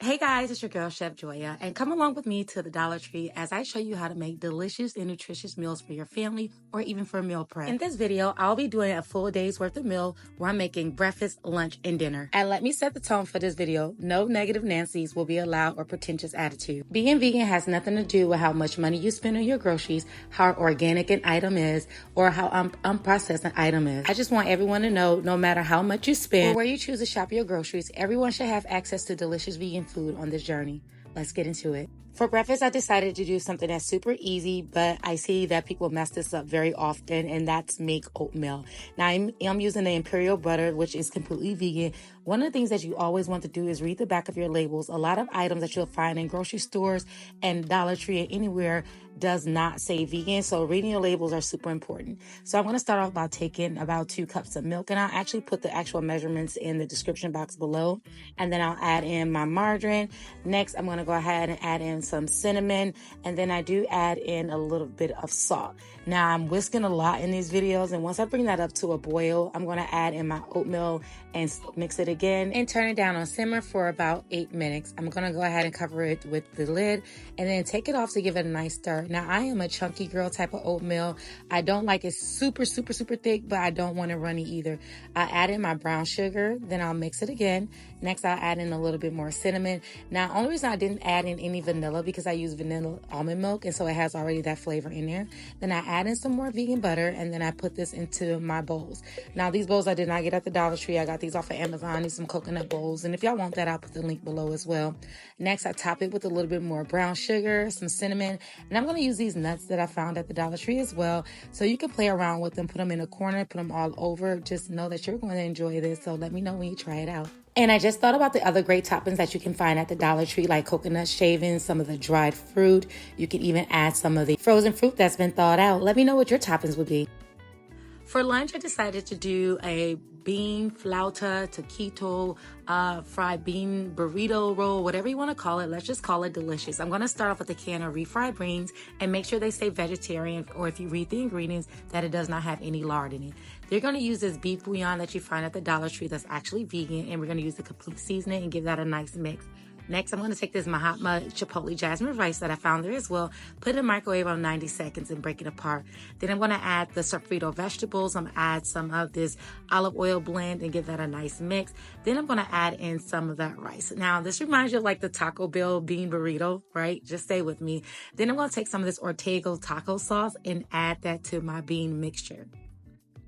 Hey guys, it's your girl Chef Joya, and come along with me to the Dollar Tree as I show you how to make delicious and nutritious meals for your family or even for meal prep. In this video, I'll be doing a full day's worth of meal where I'm making breakfast, lunch, and dinner. And let me set the tone for this video. No negative Nancys will be allowed or pretentious attitude. Being vegan has nothing to do with how much money you spend on your groceries, how organic an item is, or how unprocessed an item is. I just want everyone to know, no matter how much you spend or where you choose to shop your groceries, everyone should have access to delicious vegan food on this journey. Let's get into it. For breakfast, I decided to do something that's super easy, but I see that people mess this up very often, and that's make oatmeal. Now, I'm using the imperial butter, which is completely vegan. One of the things that you always want to do is read the back of your labels. A lot of items that you'll find in grocery stores and Dollar Tree and anywhere does not say vegan, so reading your labels are super important. So I'm going to start off by taking about 2 cups of milk, and I'll actually put the actual measurements in the description box below, and then I'll add in my margarine. Next, I'm going to go ahead and add in some cinnamon, and then I do add in a little bit of salt. Now, I'm whisking a lot in these videos, and once I bring that up to a boil, I'm going to add in my oatmeal and mix it again and turn it down on simmer for about 8 minutes. I'm going to go ahead and cover it with the lid and then take it off to give it a nice stir. Now, I am a chunky girl type of oatmeal. I don't like it super thick, but I don't want it runny either. I add in my brown sugar, then I'll mix it again. Next, I'll add in a little bit more cinnamon. Now, only reason I didn't add in any vanilla because I use vanilla almond milk, and so it has already that flavor in there. Then I add in some more vegan butter, and then I put this into my bowls. Now, these bowls I did not get at the Dollar Tree. I got these off of Amazon. These some coconut bowls, and if y'all want that, I'll put the link below as well. Next, I top it with a little bit more brown sugar, some cinnamon, and I'm going to use these nuts that I found at the Dollar Tree as well. So you can play around with them, put them in a corner, put them all over. Just know that you're going to enjoy this. So let me know when you try it out. And I just thought about the other great toppings that you can find at the Dollar Tree, like coconut shavings, some of the dried fruit. You can even add some of the frozen fruit that's been thawed out. Let me know what your toppings would be. For lunch, I decided to do a bean flauta, taquito, fried bean burrito roll, whatever you want to call it. Let's just call it delicious. I'm going to start off with a can of refried beans and make sure they say vegetarian, or if you read the ingredients, that it does not have any lard in it. They're going to use this beef bouillon that you find at the Dollar Tree that's actually vegan, and we're going to use the complete seasoning and give that a nice mix. Next, I'm going to take this Mahatma chipotle jasmine rice that I found there as well, put it in the microwave on 90 seconds and break it apart. Then I'm going to add the sofrito vegetables. I'm going to add some of this olive oil blend and give that a nice mix. Then I'm going to add in some of that rice. Now, this reminds you of like the Taco Bell bean burrito, right? Just stay with me. Then I'm going to take some of this Ortega taco sauce and add that to my bean mixture.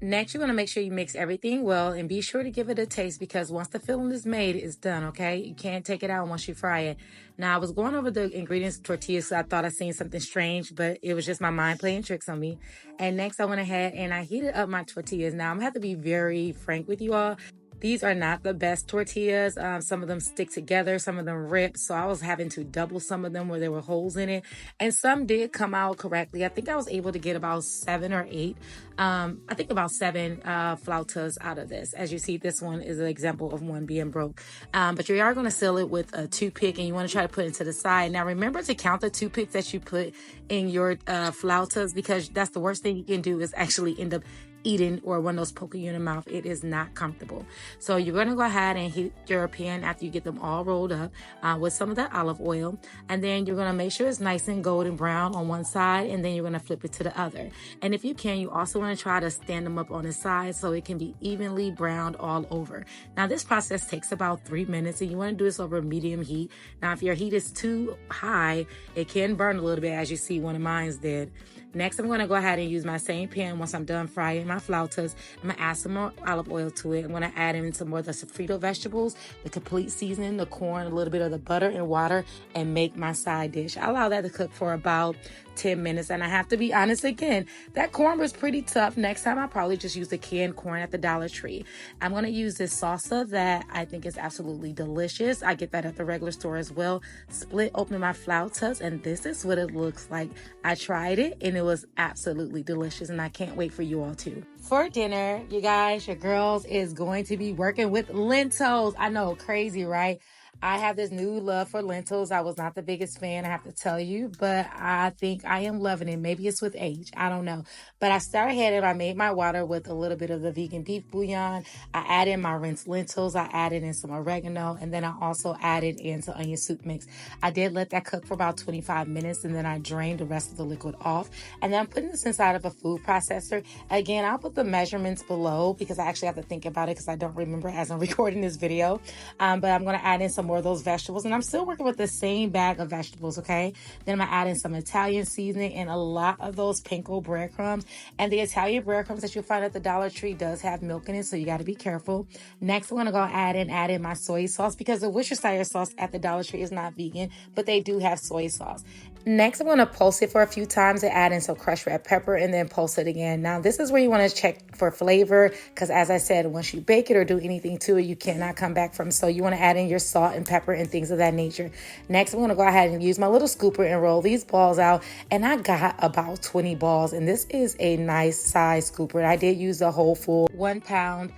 Next, you're going to make sure you mix everything well and be sure to give it a taste, because once the filling is made, it's done, okay? You can't take it out once you fry it. Now, I was going over the ingredients of tortillas, so I thought I seen something strange, but it was just my mind playing tricks on me. And next, I went ahead and I heated up my tortillas. Now, I'm going to have to be very frank with you all. These are not the best tortillas. Some of them stick together, some of them rip. So I was having to double some of them where there were holes in it. And some did come out correctly. I think I was able to get about 7 or 8. I think about 7 flautas out of this. As you see, this one is an example of one being broke. But you are going to seal it with a toothpick, and you want to try to put it to the side. Now, remember to count the toothpicks that you put in your flautas, because that's the worst thing you can do is actually end up eating or one of those poking you in the mouth. It is not comfortable. So you're going to go ahead and heat your pan after you get them all rolled up with some of that olive oil. And then you're going to make sure it's nice and golden brown on one side, and then you're going to flip it to the other. And if you can, you also want to try to stand them up on the side so it can be evenly browned all over. Now, this process takes about 3 minutes, and you want to do this over medium heat. Now, if your heat is too high, it can burn a little bit, as you see one of mine's did. Next, I'm going to go ahead and use my same pan once I'm done frying my flautas. I'm going to add some more olive oil to it. I'm going to add in some more of the sofrito vegetables, the complete seasoning, the corn, a little bit of the butter and water, and make my side dish. I allow that to cook for about 10 minutes. And I have to be honest again, that corn was pretty tough. Next time, I'll probably just use the canned corn at the Dollar Tree. I'm going to use this salsa that I think is absolutely delicious. I get that at the regular store as well. Split open my flautas, and this is what it looks like. I tried it, and it was absolutely delicious, and I can't wait for you all too. For dinner, you guys, your girls is going to be working with lentils. I know, crazy, right? I have this new love for lentils. I was not the biggest fan, I have to tell you, but I think I am loving it. Maybe it's with age, I don't know. But I started ahead and I made my water with a little bit of the vegan beef bouillon. I added my rinsed lentils. I added in some oregano, and then I also added in some onion soup mix. I did let that cook for about 25 minutes, and then I drained the rest of the liquid off. And then I'm putting this inside of a food processor. Again, I'll put the measurements below because I actually have to think about it because I don't remember as I'm recording this video. But I'm going to add in some more of those vegetables, and I'm still working with the same bag of vegetables, okay? Then I'm going to add in some Italian seasoning and a lot of those panko breadcrumbs. And the Italian breadcrumbs that you'll find at the Dollar Tree does have milk in it, so you got to be careful. Next, I'm going to go add in my soy sauce because the Worcestershire sauce at the Dollar Tree is not vegan, but they do have soy sauce. Next, I'm going to pulse it for a few times and add in some crushed red pepper and then pulse it again. Now, this is where you want to check for flavor because, as I said, once you bake it or do anything to it, you cannot come back from. So you want to add in your salt and pepper and things of that nature. Next, I'm going to go ahead and use my little scooper and roll these balls out. And I got about 20 balls, and this is a nice size scooper. I did use the whole full 1 pound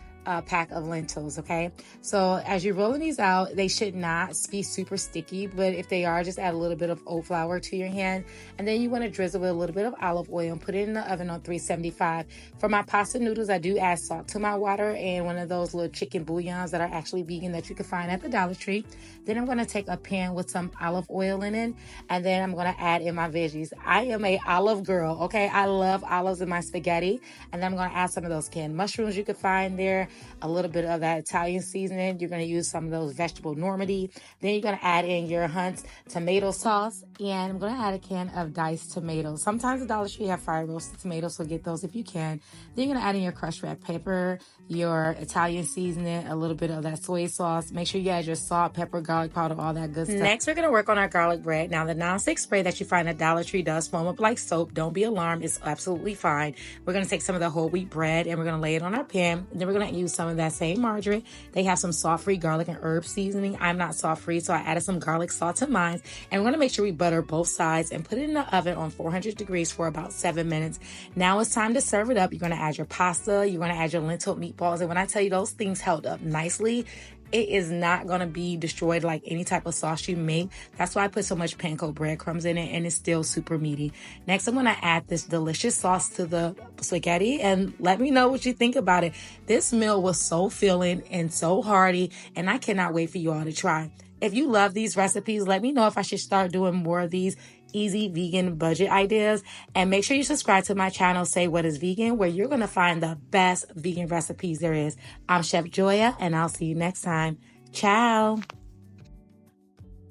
pack of lentils, okay? So as you're rolling these out, they should not be super sticky, but if they are, just add a little bit of oat flour to your hand, and then you want to drizzle with a little bit of olive oil and put it in the oven on 375. For my pasta noodles, I do add salt to my water and one of those little chicken bouillons that are actually vegan that you can find at the Dollar Tree. Then I'm going to take a pan with some olive oil in it, and then I'm going to add in my veggies. I am a olive girl, okay? I love olives in my spaghetti, and then I'm going to add some of those canned mushrooms you can find there, a little bit of that Italian seasoning. You're going to use some of those vegetable Normandy. Then you're going to add in your Hunt's tomato sauce, and I'm going to add a can of diced tomatoes. Sometimes the Dollar Tree have fire roasted tomatoes, so get those if you can. Then you're going to add in your crushed red pepper, your Italian seasoning, a little bit of that soy sauce. Make sure you add your salt, pepper, garlic powder, all that good stuff. Next, we're going to work on our garlic bread. Now, the nonstick spray that you find at Dollar Tree does foam up like soap. Don't be alarmed. It's absolutely fine. We're going to take some of the whole wheat bread and we're going to lay it on our pan. And then we're going to use some of that same margarine. They have some salt-free garlic and herb seasoning. I'm not salt-free, so I added some garlic salt to mine. And we're going to make sure we butter both sides and put it in the oven on 400 degrees for about 7 minutes. Now it's time to serve it up. You're going to add your pasta. You're going to add your lentil meatballs. And when I tell you those things held up nicely, it is not going to be destroyed like any type of sauce you make. That's why I put so much panko breadcrumbs in it, and it's still super meaty. Next, I'm going to add this delicious sauce to the spaghetti, and let me know what you think about it. This meal was so filling and so hearty, and I cannot wait for you all to try. If you love these recipes, let me know if I should start doing more of these easy vegan budget ideas. And make sure you subscribe to my channel, Say What Is Vegan, where you're going to find the best vegan recipes there is. I'm Chef Joya, and I'll see you next time. Ciao.